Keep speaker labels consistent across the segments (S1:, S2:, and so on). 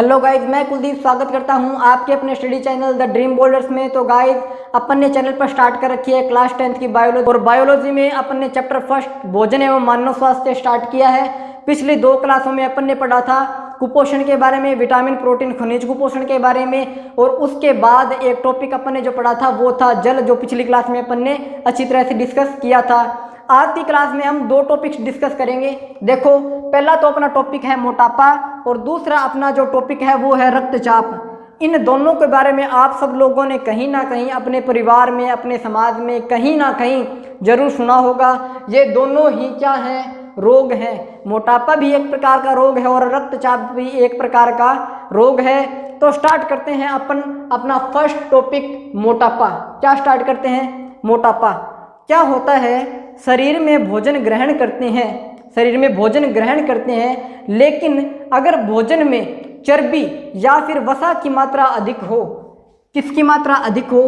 S1: Hello guys, मैं कुलदीप स्वागत करता हूं आपके अपने study channel the dream boulders में। तो गाइज अपन ने चैनल पर स्टार्ट कर रखी है क्लास 10th की बायोलॉजी, और बायोलॉजी में अपन ने चैप्टर फर्स्ट भोजन एवं मानव स्वास्थ्य स्टार्ट किया है। पिछली 2 क्लासों में अपन ने पढ़ा था कुपोषण के बारे में, विटामिन प्रोटीन खनिज कुपोषण के बारे में, और उसके बाद एक टॉपिक अपन ने जो पढ़ा था वो था जल, जो पिछली क्लास में अपन ने अच्छी तरह से डिस्कस किया था। आज की क्लास में हम 2 टॉपिक्स डिस्कस करेंगे। देखो, पहला तो अपना टॉपिक है मोटापा और दूसरा अपना जो टॉपिक है वो है रक्तचाप। इन दोनों के बारे में आप सब लोगों ने कहीं ना कहीं अपने परिवार में, अपने समाज में कहीं ना कहीं जरूर सुना होगा। ये दोनों ही क्या हैं? रोग हैं। मोटापा भी एक प्रकार का रोग है और रक्तचाप भी एक प्रकार का रोग है। तो स्टार्ट करते हैं अपन अपना फर्स्ट टॉपिक मोटापा। क्या स्टार्ट करते हैं? मोटापा क्या होता है? शरीर में भोजन ग्रहण करते हैं, लेकिन अगर भोजन में चर्बी या फिर वसा की मात्रा अधिक हो, किसकी मात्रा अधिक हो?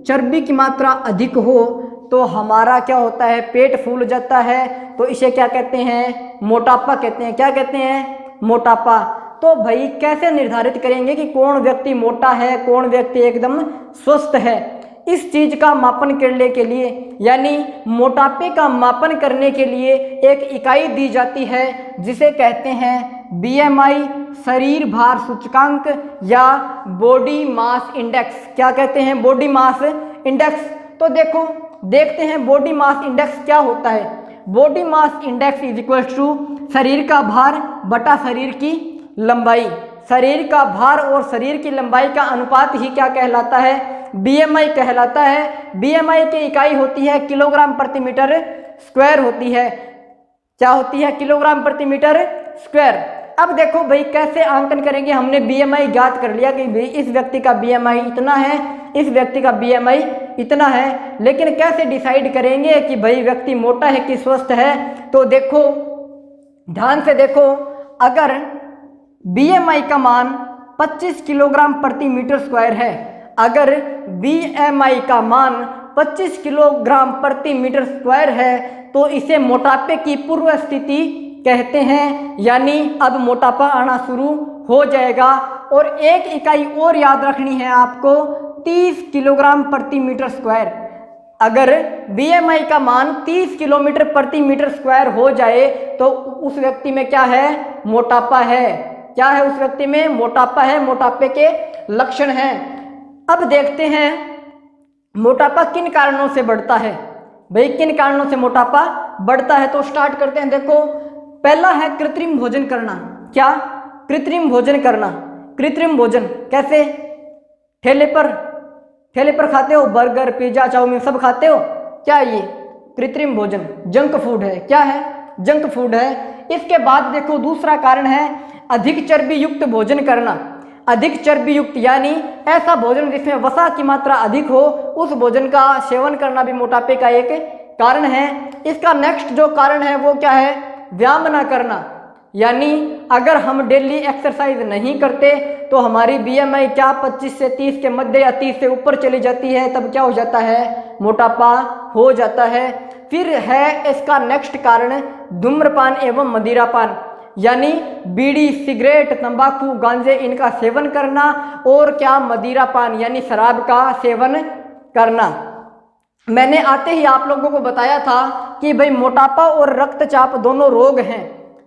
S1: चर्बी की मात्रा अधिक हो, तो हमारा क्या होता है? पेट फूल जाता है। तो इसे क्या कहते हैं? मोटापा कहते हैं। क्या कहते हैं? मोटापा। तो भाई कैसे निर्धारित करेंगे कि कौन व्यक्ति मोटा है, कौन व्यक्ति एकदम स्वस्थ है? इस चीज का मापन करने के लिए, यानी मोटापे का मापन करने के लिए एक इकाई दी जाती है जिसे कहते हैं बीएमआई, शरीर भार सूचकांक या बॉडी मास इंडेक्स। क्या कहते हैं? Body mass index. तो देखो, देखते हैं बॉडी मास इंडेक्स क्या होता है। Body mass index is equal to शरीर का भार बटा शरीर की लंबाई। शरीर का भार और शरीर की लंबाई का अनुपात ही क्या कहलाता है? बीएमआई कहलाता है। बीएमआई की इकाई होती है किलोग्राम प्रति मीटर स्क्वायर होती है। क्या होती है? किलोग्राम प्रति मीटर स्क्वायर। अब देखो भाई कैसे आंकन करेंगे। हमने बीएमआई ज्ञात कर लिया कि भाई इस व्यक्ति का बीएमआई इतना है, इस व्यक्ति का बीएमआई इतना है, लेकिन कैसे डिसाइड करेंगे कि भाई व्यक्ति मोटा है कि स्वस्थ है? तो देखो, ध्यान से देखो, अगर बीएमआई का मान 25 किलोग्राम प्रति मीटर स्क्वायर है, अगर बीएमआई का मान 25 किलोग्राम प्रति मीटर स्क्वायर है तो इसे मोटापे की पूर्व स्थिति कहते हैं। यानी अब मोटापा आना शुरू हो जाएगा। और एक इकाई और याद रखनी है आपको, 30 किलोग्राम प्रति मीटर स्क्वायर। अगर बीएमआई का मान 30 किलोमीटर प्रति मीटर स्क्वायर हो जाए तो उस व्यक्ति में क्या है? मोटापा है। क्या है? उस व्यक्ति में मोटापा है। मोटापे के लक्षण हैं। अब देखते हैं मोटापा किन कारणों से बढ़ता है। भाई किन कारणों से मोटापा बढ़ता है? तो स्टार्ट करते हैं। देखो, पहला है कृत्रिम भोजन करना। क्या? कृत्रिम भोजन करना। कृत्रिम भोजन कैसे? ठेले पर खाते हो, बर्गर पिज्जा चाउमीन सब खाते हो। क्या ये कृत्रिम भोजन? जंक फूड है। क्या है? जंक फूड है। इसके बाद देखो, दूसरा कारण है अधिक चर्बी युक्त भोजन करना। अधिक चर्बी युक्त यानी ऐसा भोजन जिसमें वसा की मात्रा अधिक हो, उस भोजन का सेवन करना भी मोटापे का एक कारण है। इसका नेक्स्ट जो कारण है वो क्या है? व्यायाम ना करना। यानी अगर हम डेली एक्सरसाइज नहीं करते तो हमारी बीएमआई क्या 25 से 30 के मध्य या 30 से ऊपर चली जाती है, तब क्या हो जाता है? मोटापा हो जाता है। फिर है इसका नेक्स्ट कारण धूम्रपान एवं मदिरापान, यानी बीड़ी, सिगरेट, तंबाकू, गांजे इनका सेवन करना, और क्या? मदिरापान यानी शराब का सेवन करना। मैंने आते ही आप लोगों को बताया था कि भाई मोटापा और रक्तचाप दोनों रोग हैं।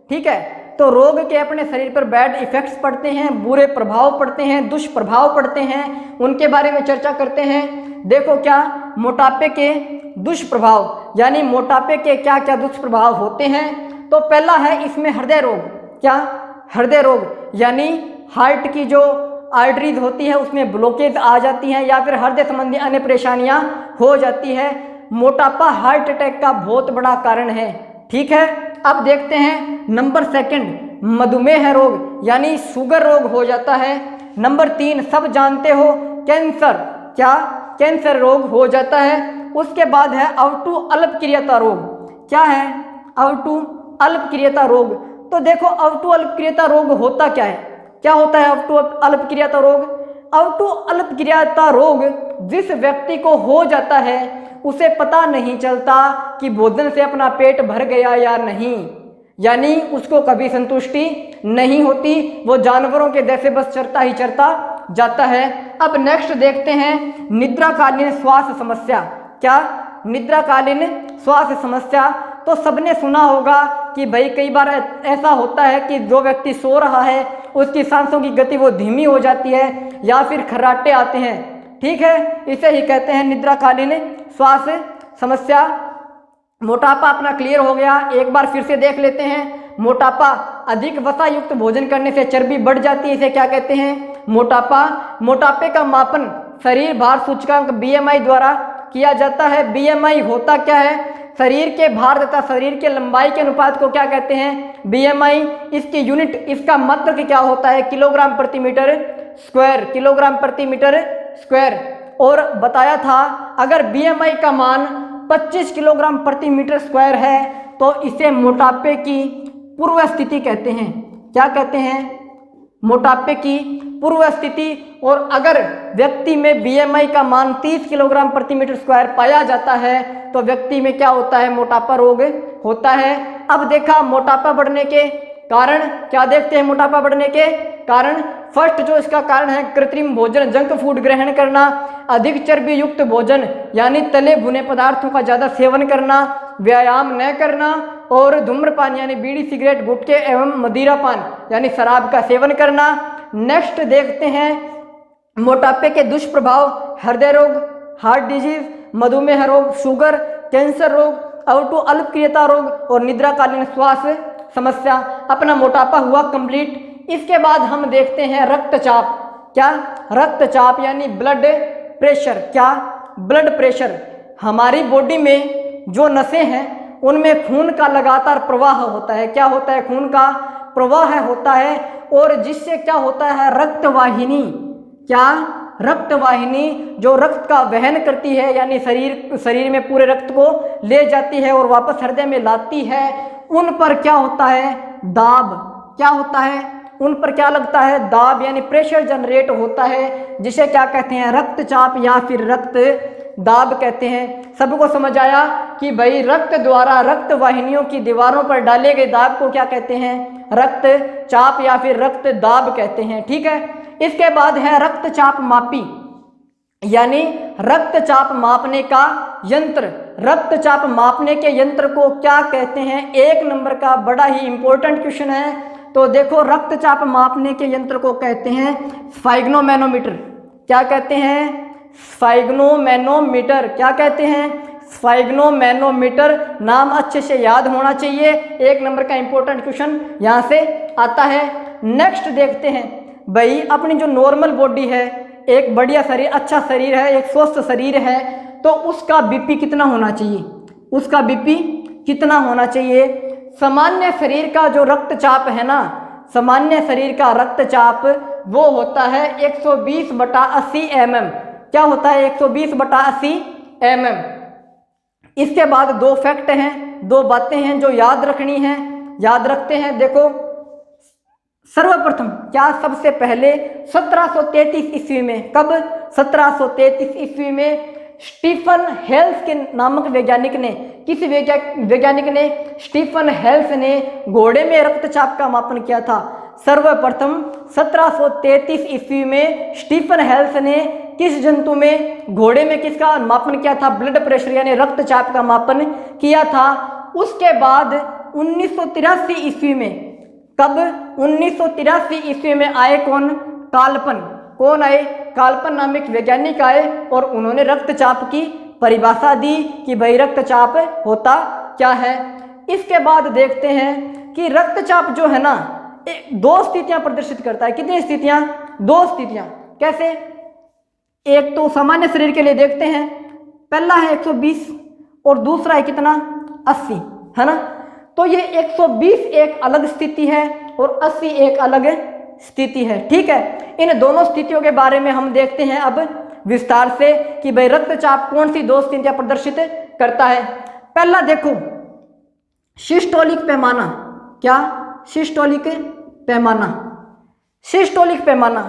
S1: ठीक है, तो रोग के अपने शरीर पर बैड इफेक्ट्स पड़ते हैं, बुरे प्रभाव पड़ते हैं, दुष्प्रभाव पड़ते हैं। उनके बारे में चर्चा करते हैं। देखो, क्या मोटापे के दुष्प्रभाव, यानी मोटापे के क्या क्या दुष्प्रभाव होते हैं। तो पहला है इसमें हृदय रोग। क्या? हृदय रोग यानी हार्ट की जो आर्टरीज होती है उसमें ब्लॉकेज आ जाती हैं या फिर हृदय संबंधी अन्य परेशानियां हो जाती है। मोटापा हार्ट अटैक का बहुत बड़ा कारण है। ठीक है, अब देखते हैं नंबर 2 मधुमेह रोग, यानी शुगर रोग हो जाता है। नंबर 3 सब जानते हो, कैंसर। क्या? कैंसर रोग हो जाता है। उसके बाद है अवटु अल्पक्रियता रोग। क्या है? अवटु अल्पक्रियता रोग। तो देखो, अवटु अल्पक्रियता रोग होता क्या है? क्या होता है अवटु अल्पक्रियता रोग? अवटु अल्पक्रियता रोग जिस व्यक्ति को हो जाता है उसे पता नहीं चलता कि भोजन से अपना पेट भर गया या नहीं, यानी उसको कभी संतुष्टि नहीं होती, वो जानवरों के जैसे बस चरता ही चरता जाता है। अब नेक्स्ट देखते हैं निद्राकालीन श्वास समस्या। क्या? निद्राकालीन श्वास समस्या। तो सबने सुना होगा कि भाई कई बार ऐसा होता है कि जो व्यक्ति सो रहा है उसकी सांसों की गति वो धीमी हो जाती है या फिर खर्राटे आते हैं, ठीक है, इसे ही कहते हैं निद्राकालीन श्वास समस्या। मोटापा अपना क्लियर हो गया, एक बार फिर से देख लेते हैं। मोटापा, अधिक वसा युक्त भोजन करने से चर्बी बढ़ जाती है, इसे क्या कहते हैं? मोटापा। मोटापे का मापन शरीर भार सूचकांक BMI द्वारा किया जाता है। BMI होता क्या है? शरीर के भार तथा शरीर के लंबाई के अनुपात को क्या कहते हैं? BMI। इसकी यूनिट, इसका मात्रक क्या होता है? किलोग्राम प्रति मीटर स्क्वायर, किलोग्राम प्रति मीटर स्क्वायर। और बताया था अगर BMI का मान 25 किलोग्राम प्रति मीटर स्क्वायर है तो इसे मोटापे की पूर्व स्थिति कहते हैं। क्या कहते हैं? मोटापे की पूर्व स्थिति। और अगर व्यक्ति में BMI का मान 30 किलोग्राम प्रति मीटर स्क्वायर पाया जाता है तो व्यक्ति में क्या होता है? मोटापा रोग होता है। अब देखा मोटापा बढ़ने के कारण, क्या देखते हैं मोटापा बढ़ने के कारण? फर्स्ट जो इसका कारण है कृत्रिम भोजन, जंक फूड ग्रहण करना, अधिक चर्बी युक्त भोजन यानी तले भुने पदार्थों का ज़्यादा सेवन करना, व्यायाम न करना और धूम्रपान यानी बीड़ी सिगरेट गुटखे एवं मदिरापान यानी शराब का सेवन करना। नेक्स्ट देखते हैं मोटापे के दुष्प्रभाव, हृदय रोग, हार्ट डिजीज, मधुमेह रोग, शुगर, कैंसर रोग, ऑटो अल्पक्रियता रोग और निद्राकालीन श्वास समस्या। अपना मोटापा हुआ कंप्लीट। इसके बाद हम देखते हैं रक्तचाप। क्या? रक्तचाप यानी ब्लड प्रेशर। क्या? Blood pressure. हमारी बॉडी में जो नसें हैं उनमें खून का लगातार प्रवाह होता है। क्या होता है? खून का प्रवाह होता है और जिससे क्या होता है? रक्तवाहिनी। क्या? रक्तवाहिनी जो रक्त का वहन करती है यानी शरीर में पूरे रक्त को ले जाती है और वापस हृदय में लाती है, उन पर क्या होता है? दाब। क्या होता है? उन पर क्या लगता है? दाब यानी प्रेशर जनरेट होता है, जिसे क्या कहते हैं? रक्तचाप या फिर रक्त दाब कहते हैं। सबको समझ आया कि भाई रक्त द्वारा रक्त वाहिनियों की दीवारों पर डाले गए दाब को क्या कहते हैं? रक्तचाप या फिर रक्त दाब कहते हैं, ठीक है। इसके बाद है रक्तचाप मापी यानी रक्तचाप मापने का यंत्र। रक्तचाप मापने के यंत्र को क्या कहते हैं? 1 नंबर का बड़ा ही इंपॉर्टेंट क्वेश्चन है। तो देखो रक्तचाप मापने के यंत्र को कहते हैं स्फाइग्नोमैनोमीटर। क्या कहते हैं? स्फाइग्नोमैनोमीटर। क्या कहते हैं? स्फाइग्नोमैनोमीटर। नाम अच्छे से याद होना चाहिए, 1 नंबर का इंपॉर्टेंट क्वेश्चन यहाँ से आता है। नेक्स्ट देखते हैं भाई अपनी जो नॉर्मल बॉडी है, एक बढ़िया शरीर, अच्छा शरीर है, एक स्वस्थ शरीर है, तो उसका बीपी कितना होना चाहिए? उसका बीपी कितना होना चाहिए? सामान्य शरीर का जो रक्तचाप है ना, सामान्य शरीर का रक्तचाप वो होता है 120/80 mm। क्या होता है? 120/80 mm। इसके बाद 2 फैक्ट हैं, 2 बातें हैं जो याद रखनी है, याद रखते हैं। देखो सर्वप्रथम क्या, सबसे पहले 1733 ईस्वी में, कब? 1733 ईस्वी में स्टीफन हेल्स के नामक वैज्ञानिक ने, किस वैज्ञानिक ने? स्टीफन हेल्स ने घोड़े में रक्तचाप का मापन किया था। सर्वप्रथम 1733 ईस्वी में स्टीफन हेल्स ने किस जंतु में, घोड़े में किसका मापन किया था? ब्लड प्रेशर यानी रक्तचाप का मापन किया था। उसके बाद 1983 ईस्वी में, कब? 1983 ईस्वी में आए कौन? काल्पन। कौन आए? काल्पन नामक वैज्ञानिक आए और उन्होंने रक्तचाप की परिभाषा दी कि भाई रक्तचाप होता क्या है। इसके बाद देखते हैं कि रक्तचाप जो है ना 2 स्थितियां प्रदर्शित करता है। कितनी स्थितियां? 2 स्थितियां। कैसे? एक तो सामान्य शरीर के लिए देखते हैं, पहला है 120 और दूसरा है कितना? 80, है ना। तो ये 120 एक अलग स्थिति है और 80 एक अलग स्थिति है, ठीक है। इन दोनों स्थितियों के बारे में हम देखते हैं अब विस्तार से कि भाई रक्तचाप कौन सी 2 स्थितियां प्रदर्शित करता है। पहला देखो सिस्टोलिक पैमाना। क्या? सिस्टोलिक पैमाना। सिस्टोलिक पैमाना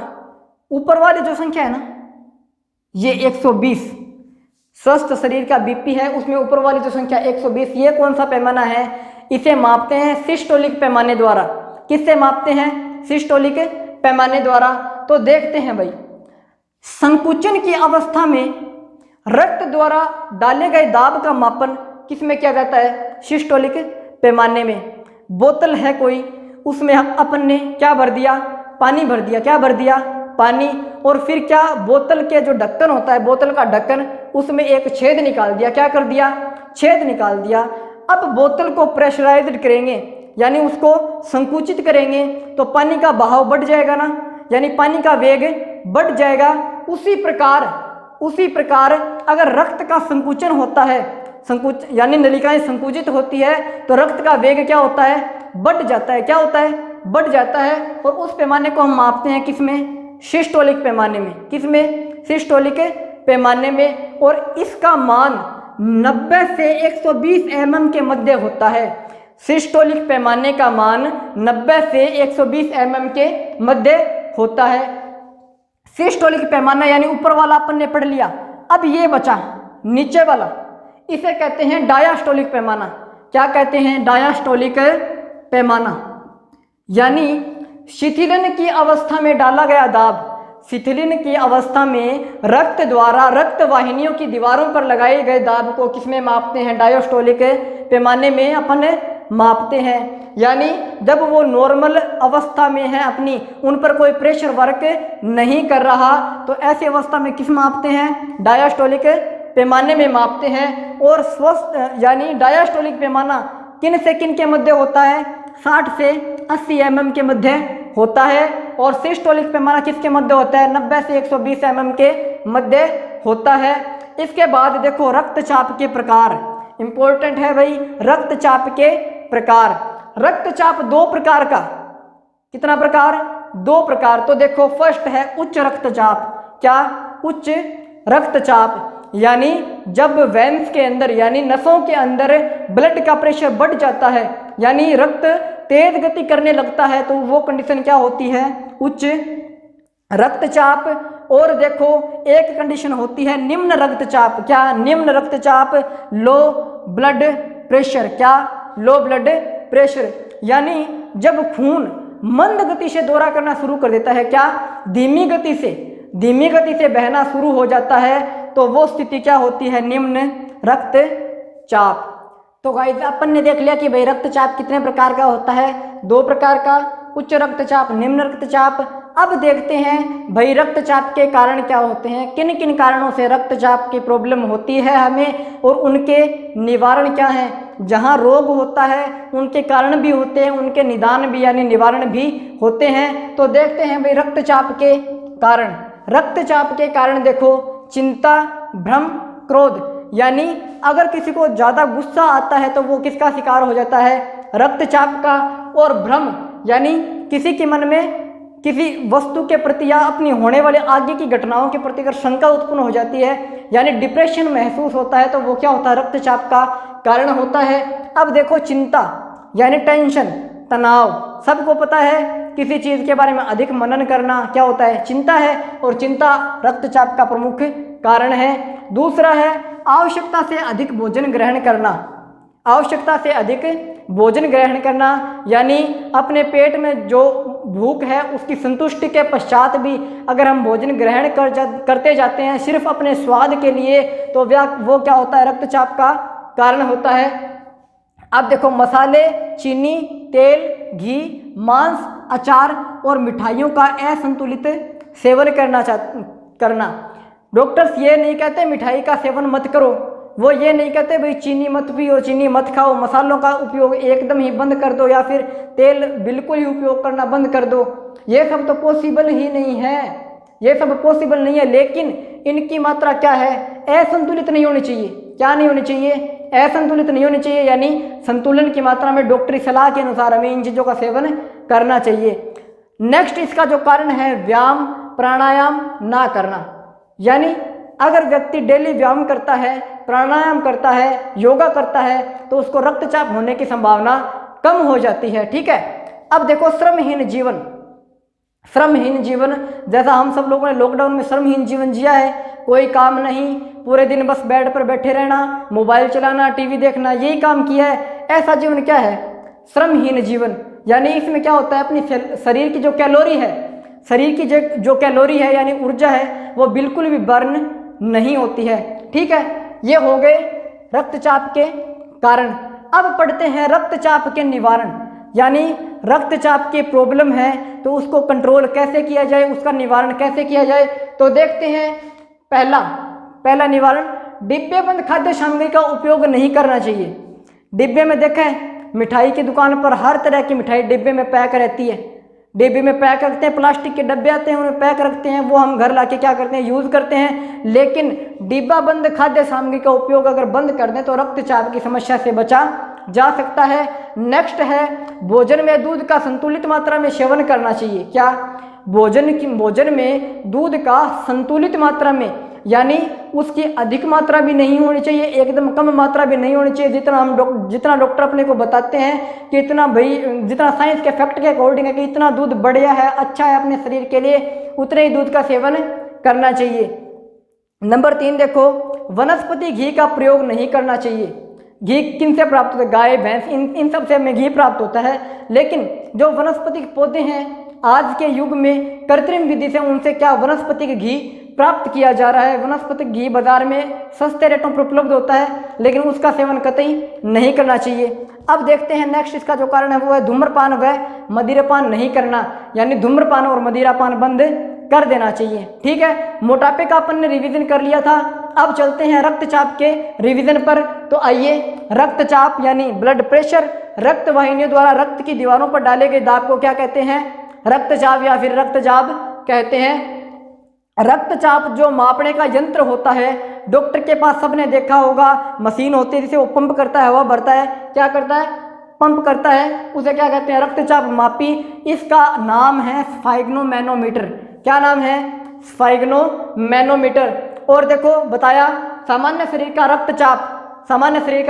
S1: ऊपर वाली जो संख्या है ना, ये 120 स्वस्थ शरीर का बीपी है, उसमें ऊपर वाली जो संख्या 120, ये कौन सा पैमाना है? इसे मापते हैं सिस्टोलिक पैमाने द्वारा। किससे मापते हैं? सिस्टोलिक पैमाने द्वारा। तो देखते हैं भाई, संकुचन की अवस्था में रक्त द्वारा डाले गए दाब का मापन किस में किया जाता है? सिस्टोलिक पैमाने में। बोतल है कोई, उसमें अपन ने क्या भर दिया? पानी भर दिया। क्या भर दिया? पानी। और फिर क्या, बोतल के जो ढक्कन होता है, बोतल का ढक्कन, उसमें एक छेद निकाल दिया। क्या कर दिया? छेद निकाल दिया। अब बोतल को प्रेशराइज्ड करेंगे, यानी उसको संकुचित करेंगे, तो पानी का बहाव बढ़ जाएगा ना, यानी पानी का वेग बढ़ जाएगा। उसी प्रकार अगर रक्त का संकुचन होता है, यानी नलिकाएं संकुचित होती है, तो रक्त का वेग क्या होता है? बढ़ जाता है। क्या होता है? बढ़ जाता है। और उस पैमाने को हम मापते हैं किसमें? सिस्टोलिक पैमाने में। किसमें? सिस्टोलिक पैमाने में। और इसका मान 90 से 120 mm के मध्य होता है। सिस्टोलिक पैमाने का मान 90 से 120 mm के मध्य होता है। सिस्टोलिक पैमाना यानी ऊपर वाला अपन ने पढ़ लिया। अब ये बचा नीचे वाला, इसे कहते हैं डायास्टोलिक पैमाना। क्या कहते हैं? डायास्टोलिक पैमाना। यानी शिथिलन की अवस्था में डाला गया दाब, शिथिलन की अवस्था में रक्त द्वारा रक्त वाहिनियों की दीवारों पर लगाए गए दाब को किसमें मापते हैं? डायास्टोलिक पैमाने में अपन मापते हैं। यानी जब वो नॉर्मल अवस्था में है अपनी, उन पर कोई प्रेशर वर्क नहीं कर रहा, तो ऐसी अवस्था में किस मापते हैं? डायास्टोलिक पैमाने में मापते हैं। और स्वस्थ यानी डायास्टोलिक पैमाना किन से किन के मध्य होता है? 60 से 80 mm के मध्य होता है। और सिस्टोलिक पैमाना किसके मध्य होता है? 90 से 120 mm के मध्य होता है। इसके बाद देखो रक्तचाप के प्रकार, इंपॉर्टेंट है भाई। रक्तचाप के प्रकार, रक्तचाप 2 प्रकार का। कितना प्रकार? 2 प्रकार। तो देखो फर्स्ट है उच्च रक्तचाप। क्या? उच्च रक्तचाप। यानी जब वेन्स के अंदर यानी नसों के अंदर ब्लड का प्रेशर बढ़ जाता है, यानी रक्त तेज गति करने लगता है, तो वो कंडीशन क्या होती है? उच्च रक्तचाप। और देखो एक कंडीशन होती है निम्न रक्तचाप। क्या? निम्न रक्तचाप, लो ब्लड प्रेशर। क्या? Low blood pressure. यानी जब खून मंद गति से दौरा करना शुरू कर देता है, क्या? धीमी गति से बहना शुरू हो जाता है, तो वो स्थिति क्या होती है? निम्न रक्तचाप। तो गाइस अपन ने देख लिया कि भाई रक्तचाप कितने प्रकार का होता है? 2 प्रकार का, उच्च रक्तचाप, निम्न रक्तचाप। अब देखते हैं भाई रक्तचाप के कारण क्या होते हैं, किन किन कारणों से रक्तचाप की प्रॉब्लम होती है हमें, और उनके निवारण क्या हैं। जहाँ रोग होता है उनके कारण भी होते हैं, उनके निदान भी यानी निवारण भी होते हैं। तो देखते हैं भाई रक्तचाप के कारण। रक्तचाप के कारण देखो चिंता, भ्रम, क्रोध। यानी अगर किसी को ज़्यादा गुस्सा आता है तो वो किसका शिकार हो जाता है? रक्तचाप का। और भ्रम यानी किसी के मन में किसी वस्तु के प्रति या अपनी होने वाले आगे की घटनाओं के प्रति अगर शंका उत्पन्न हो जाती है, यानी डिप्रेशन महसूस होता है, तो वो क्या होता है? रक्तचाप का कारण होता है। अब देखो चिंता यानी टेंशन, तनाव। सबको पता है किसी चीज़ के बारे में अधिक मनन करना क्या होता है? चिंता है। और चिंता रक्तचाप का प्रमुख कारण है। दूसरा है आवश्यकता से अधिक भोजन ग्रहण करना। आवश्यकता से अधिक भोजन ग्रहण करना यानी अपने पेट में जो भूख है उसकी संतुष्टि के पश्चात भी अगर हम भोजन ग्रहण करते जाते हैं सिर्फ अपने स्वाद के लिए, तो वो क्या होता है? रक्तचाप का कारण होता है। अब देखो मसाले, चीनी, तेल, घी, मांस, अचार और मिठाइयों का असंतुलित सेवन करना। डॉक्टर्स ये नहीं कहते मिठाई का सेवन मत करो, वो ये नहीं कहते भाई चीनी मत पियो, चीनी मत खाओ, मसालों का उपयोग एकदम ही बंद कर दो या फिर तेल बिल्कुल ही उपयोग करना बंद कर दो। ये सब तो पॉसिबल ही नहीं है, ये सब पॉसिबल नहीं है। लेकिन इनकी मात्रा क्या है? असंतुलित नहीं होनी चाहिए। क्या नहीं होनी चाहिए? असंतुलित नहीं होनी चाहिए। यानी संतुलन की मात्रा में डॉक्टरी सलाह के अनुसार हमें इन चीज़ों का सेवन करना चाहिए। नेक्स्ट इसका जो कारण है व्यायाम प्राणायाम ना करना। यानी अगर व्यक्ति डेली व्यायाम करता है, प्राणायाम करता है, योगा करता है, तो उसको रक्तचाप होने की संभावना कम हो जाती है। ठीक है। अब देखो श्रमहीन जीवन। श्रमहीन जीवन जैसा हम सब लोगों ने लॉकडाउन में श्रमहीन जीवन जिया है, कोई काम नहीं, पूरे दिन बस बेड पर बैठे रहना, मोबाइल चलाना, टीवी देखना, यही काम किया है। ऐसा जीवन क्या है? श्रमहीन जीवन, यानी इसमें क्या होता है, अपनी शरीर की जो कैलोरी है, शरीर की जो कैलोरी है यानी ऊर्जा है वो बिल्कुल भी बर्न नहीं होती है। ठीक है, ये हो गए रक्तचाप के कारण। अब पढ़ते हैं रक्तचाप के निवारण, यानी रक्तचाप की प्रॉब्लम है तो उसको कंट्रोल कैसे किया जाए, उसका निवारण कैसे किया जाए। तो देखते हैं पहला निवारण, डिब्बेबंद खाद्य सामग्री का उपयोग नहीं करना चाहिए। डिब्बे में देखें, मिठाई की दुकान पर हर तरह की मिठाई डिब्बे में पैक रहती है, डिब्बे में पैक रखते हैं, प्लास्टिक के डब्बे आते हैं उन्हें पैक रखते हैं, वो हम घर लाके क्या करते हैं, यूज़ करते हैं। लेकिन डिब्बा बंद खाद्य सामग्री का उपयोग अगर बंद कर दें तो रक्तचाप की समस्या से बचा जा सकता है। नेक्स्ट है, भोजन में दूध का संतुलित मात्रा में सेवन करना चाहिए। क्या, भोजन में दूध का संतुलित मात्रा में, यानी उसकी अधिक मात्रा भी नहीं होनी चाहिए, एकदम कम मात्रा भी नहीं होनी चाहिए। जितना डॉक्टर अपने को बताते हैं कि इतना भाई, जितना साइंस के फैक्ट के अकॉर्डिंग है कि इतना दूध बढ़िया है, अच्छा है अपने शरीर के लिए, उतने ही दूध का सेवन करना चाहिए। नंबर 3 देखो, वनस्पति घी का प्रयोग नहीं करना चाहिए। घी किन से प्राप्त होता है, गाय भैंस इन सब से हमें घी प्राप्त होता है। लेकिन जो वनस्पतिक पौधे हैं आज के युग में कृत्रिम विधि से उनसे क्या वनस्पतिक घी प्राप्त किया जा रहा है। वनस्पतिक घी बाजार में सस्ते रेटों पर उपलब्ध होता है, लेकिन उसका सेवन कतई नहीं करना चाहिए। अब देखते हैं नेक्स्ट, इसका जो कारण है वो है धूम्रपान व मदिरापान नहीं करना, यानी धूम्रपान और मदिरापान बंद कर देना चाहिए। ठीक है, मोटापे का अपन ने रिवीजन कर लिया था। अब चलते हैं रक्तचाप के रिवीजन पर। तो आइए, रक्तचाप यानी ब्लड प्रेशर, रक्त वाहिनियों द्वारा रक्त की दीवारों पर डाले गए दाब को क्या कहते हैं, रक्तचाप या फिर रक्तचाप कहते हैं। रक्तचाप जो मापने का यंत्र होता है, डॉक्टर के पास सबने देखा होगा, मशीन होती है जिसे वो पंप करता है, हवा भरता है, क्या करता है, पंप करता है, उसे क्या कहते हैं, रक्तचाप मापी। इसका नाम है स्फाइग्नोमैनोमीटर। क्या नाम है, स्फाइग्नोमैनोमीटर। और देखो बताया, सामान्य शरीर का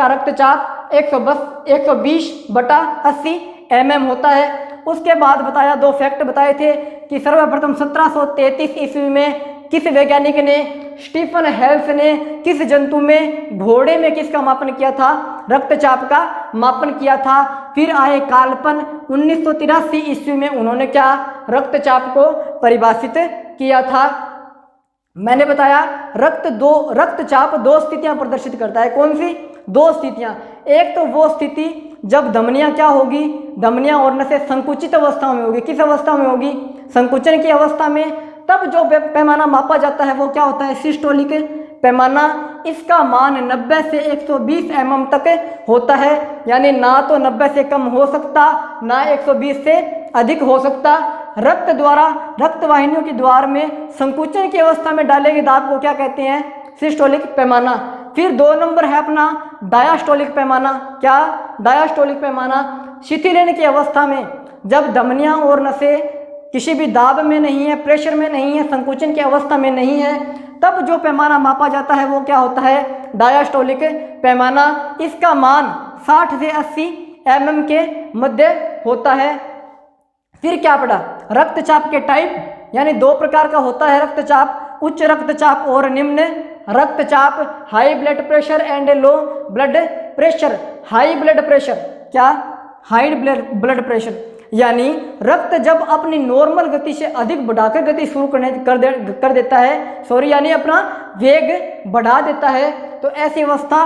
S1: रक्तचाप 120/80 mm होता है। उसके बाद बताया, 2 फैक्ट बताए थे कि सर्वप्रथम 1733 ईस्वी में किस वैज्ञानिक ने, स्टीफन हेल्स ने किस जंतु में, घोड़े में किसका मापन किया था, रक्तचाप का मापन किया था। फिर आए कार्लपन, 1983 ईस्वी में उन्होंने क्या, रक्तचाप को परिभाषित किया था। मैंने बताया रक्तचाप 2 स्थितियां प्रदर्शित करता है। कौन सी 2 स्थितियां, एक तो वो स्थिति जब धमनियां क्या होगी, धमनियां और नसें संकुचित अवस्था में होगी। किस अवस्था में होगी, संकुचन की अवस्था में। तब जो पैमाना मापा जाता है वो क्या होता है, सिस्टोलिक पैमाना। इसका मान 90 से 120 mm तक होता है, यानी ना तो 90 से कम हो सकता, ना 120 से अधिक हो सकता। रक्त वाहिनियों के द्वार में संकुचन की अवस्था में डाले गए दाब को क्या कहते हैं, सिस्टोलिक पैमाना। फिर 2 नंबर है अपना डायास्टोलिक पैमाना। क्या, डायास्टोलिक पैमाना, शिथिलन की अवस्था में, जब धमनियां और नसें किसी भी दाब में नहीं है, प्रेशर में नहीं है, संकुचन की अवस्था में नहीं है, तब जो पैमाना मापा जाता है वो क्या होता है, डायास्टोलिक पैमाना। इसका मान 60 से 80 mm के मध्य होता है। फिर क्या पढ़ा, रक्तचाप के टाइप, यानी 2 प्रकार का होता है रक्तचाप, उच्च रक्तचाप और निम्न रक्तचाप, high blood pressure and low blood pressure. High blood pressure, क्या, हाई ब्लड प्रेशर, यानी रक्त जब अपनी नॉर्मल गति से अधिक बढ़ाकर गति शुरू कर देता है, यानी अपना वेग बढ़ा देता है, तो ऐसी अवस्था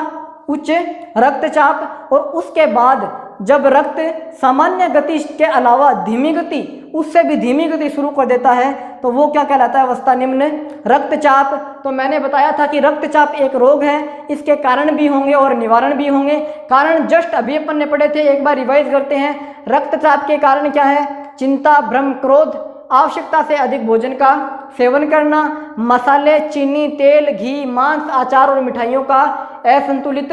S1: उच्च रक्तचाप। और उसके बाद जब रक्त सामान्य गति के अलावा धीमी गति, उससे भी धीमी गति शुरू कर देता है, तो वो क्या कहलाता है, अवस्था निम्न रक्तचाप। तो मैंने बताया था कि रक्तचाप एक रोग है, इसके कारण भी होंगे और निवारण भी होंगे। कारण जस्ट अभी अपन ने पढ़े थे, एक बार रिवाइज करते हैं। रक्तचाप के कारण क्या है, चिंता, भ्रम, क्रोध, आवश्यकता से अधिक भोजन का सेवन करना, मसाले, चीनी, तेल, घी, मांस, अचार और मिठाइयों का असंतुलित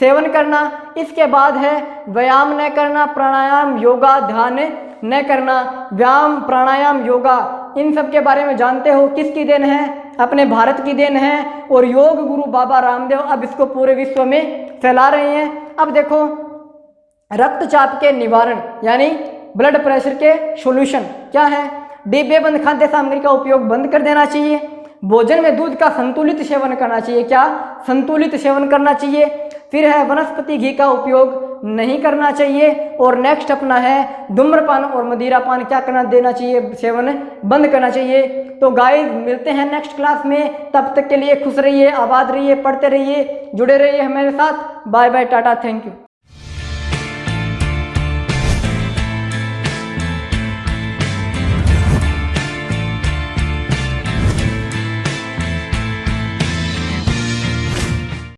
S1: सेवन करना। इसके बाद है व्यायाम न करना, प्राणायाम, योगा, ध्यान न करना। व्यायाम, प्राणायाम, योगा, इन सब के बारे में जानते हो, किसकी देन है, अपने भारत की देन है। और योग गुरु बाबा रामदेव अब इसको पूरे विश्व में फैला रहे हैं। अब देखो रक्तचाप के निवारण यानी ब्लड प्रेशर के सॉल्यूशन क्या है, डिब्बेबंद खाद्य सामग्री का उपयोग बंद कर देना चाहिए, भोजन में दूध का संतुलित सेवन करना चाहिए। क्या, संतुलित सेवन करना चाहिए। फिर है वनस्पति घी का उपयोग नहीं करना चाहिए। और नेक्स्ट अपना है धूम्रपान और मदिरापान क्या करना देना चाहिए, सेवन बंद करना चाहिए। तो गाइस मिलते हैं नेक्स्ट क्लास में, तब तक के लिए खुश रहिए, आबाद रहिए, पढ़ते रहिए, जुड़े रहिए हमारे साथ। Bye bye, tata, thank you.